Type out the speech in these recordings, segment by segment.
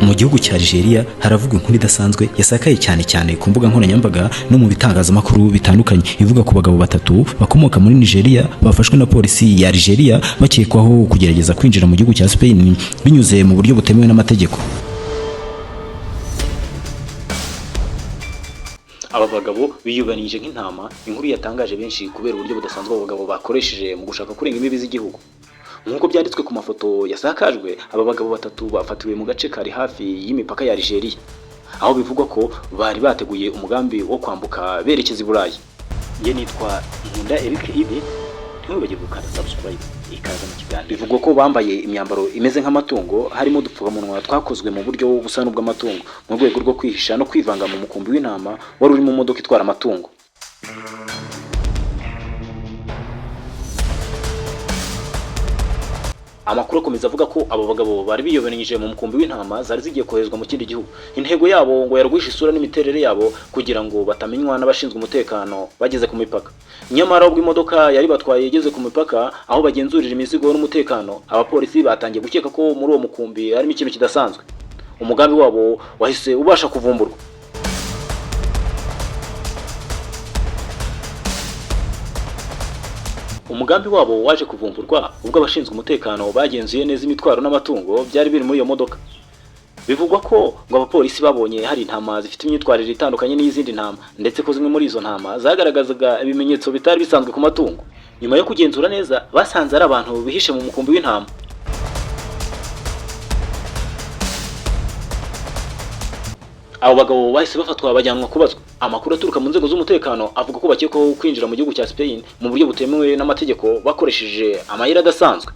Mu gihugu cya Algeria haravugwa inkuru idasanzwe yasakaye cyane ku mbuga nkoranyambaga no mu bitangazamakuru bitandukanye ivuga ku bagabo batatu bakomoka muri Nigeria bafashwe na polisi ya Algeria bakekwaho kugerageza kwinjira mu gihugu cya Spain binyuze mu buryo butemewe n'amategeko. Aba bagabo biyubanije nk'intama, inkuru yatangaje benshi kubera uburyo budasanzwe abo bagabo bakoresheje mu gushaka kurenga imbibi z'igihugu. Nk'uko byanditswe ku mafoto yasakajwe, aba bagabo batatu bafatiwe mu gace kari hafi y'imipaka ya Algeria, aho bivugwa ko bari bateguye umugambi wo kwambuka berekeza i Burayi. Nge nitwa Nkunda Eric Ibi, ntiwibagirwe gukanda subscribe ikaza mu kiganiro. Bivugwa ko bambaye imyambaro imeze nk'amatungo, harimo udupfukamunwa twakozwe mu buryo busa n'ubw'amatungo mu rwego rwo kwihisha no kwivanga mu mukumbi w'intama wari uri mu modoka itwara amatungo. Amakuru akomeza avuga ko abo bagabo bari biyoberanyije mu mukumbi w'intama zari zigiye koherezwa mu kindi gihugu. Intego yabo ngo yaragwisha isura n'imiterere yabo kugira ngo batamenywa n'abashinzwe umutekano bageze ku mipaka. Nyamara ubwo imodoka yari batwaye igeze ku mipaka aho bagenzurira imizigo n'umutekano, abapolisi batangiye gukeka ko muri uwo mukumbi harimo ikintu kidasanzwe. Umugambi wabo wahise ubasha kuvumburwa. Umugambi wabo waje kuvumburwa ubwo abashinzwe umutekano bagenzuye neza imitwaro n'amatungo byari biri muri iyo modoka. Bivugwa ko ngo abapolisi babonye hari intama zifite imyitwarire itandukanye n'izindi ntama, ndetse ko zimwe muri izo ntama zagaragazaga ibimenyetso bitari bisanzwe ku matungo. Nyuma yo kugenzura neza, basanze ari abantu bihishe mu mukumbi w'intama. Abo bagabo bahise bafatwa bajyanwa kubazwa. Amakuru aturuka mu nzego z'umutekano avuga ko bakekwaho kwinjira mu gihugu cya Spain mu buryo butemewe n'amategeko bakoresheje amayeri adasanzwe.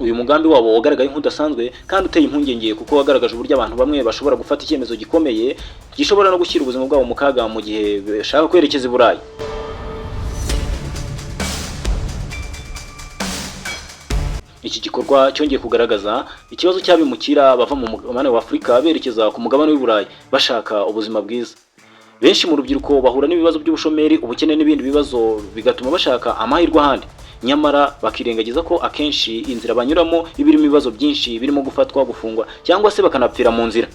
Uyu mugambi wabo wagaragaye nk'udasanzwe kandi uteye impungenge kuko wagaragaje uburyo abantu bamwe bashobora gufata icyemezo gikomeye gishobora no gushyira ubuzima bwabo mu kaga mu gihe bashaka kwerekeza i Burayi. Iki gikorwa cyongeye kugaragaza ikibazo cy'abimukira bava mu mugabane wa Afurika berekeza ku mugabane w'i Burayi bashaka ubuzima bwiza. Benshi mu rubyiruko bahura n'ibibazo by'ubushomeri, ubukene n'ibindi bibazo bigatuma bashaka amahirwe ahandi, nyamara bakirengagiza ko akenshi inzira banyuramo ibirimo ibibazo byinshi birimo gufatwa, gufungwa cyangwa se bakanapfira mu nzira.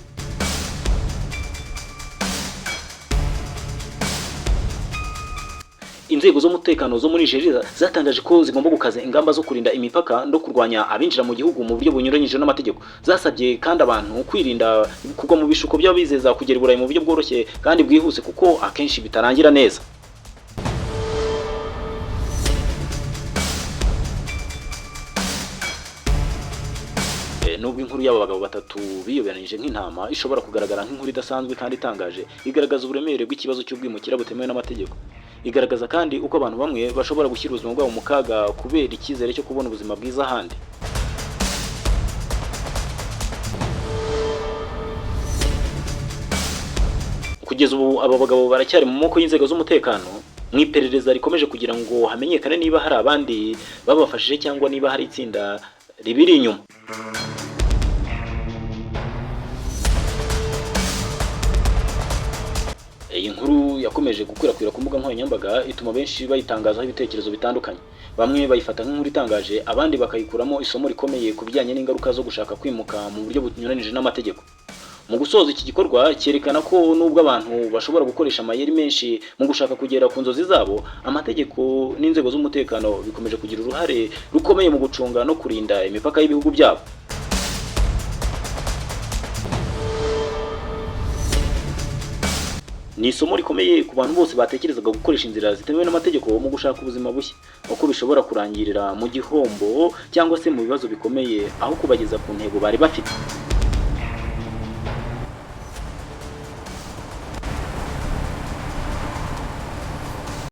Inzego z'umutekano zo muri Nigeria zatangaje ko zigomba gukaza ingamba zo kurinda imipaka no kurwanya abinjira mu gihugu mu buryo bunyuranyije n'amategeko. Zasabye kandi abantu kwirinda kugwa mu bishuko by'abizeza kugera i Burayi mu buryo bworoshye kandi bwihuse kuko akenshi bitarangira neza. Nubwo inkuru y'aba bagabo batatu biyoberanije nk'intama ishobora kugaragara nk'inkuru idasanzwe kandi itangaje, igaragaza uburemere bw'ikibazo cy'ubwimukira butemewe n'amategeko. Igaragaza kandi uko abantu bamwe bashobora gushyira ubuzima bwabo mu kaga kubera icyizere cyo kubona ubuzima bwiza ahandi. Kugeza ubu aba bagabo baracyari mu maboko y'inzego z'umutekano mu iperereza rikomeje kugira ngo hamenyekane niba hari abandi babafashije cyangwa niba hari itsinda ribiri inyuma. Iyi nkuru yakomeje gukwirakwira ku mbuga nkoranyambaga ituma benshi bayitangazaho ibitekerezo bitandukanye. Bamwe bayifata nk'inkuru itangaje, abandi bakayikuramo isomo rikomeye ku bijyanye n'ingaruka zo gushaka kwimuka mu buryo bunyuranije n'amategeko. Mu gusoza iki gikorwa cyerekana ko nubwo abantu bashobora gukoresha amayeri menshi mu gushaka kugera ku nzozi zabo, amategeko n'inzego z'umutekano bikomeje kugira uruhare rukomeye mu gucunga no kurinda imipaka y'ibihugu byabo. Ni isomo rikomeye ku bantu bose batekerezaga gukoresha inzira zitemewe n'amategeko mu gushaka ubuzima bushya, uko bishobora kurangirira mu gihombo cyangwa se mu bibazo bikomeye aho kubageza ku ntego bari bafite.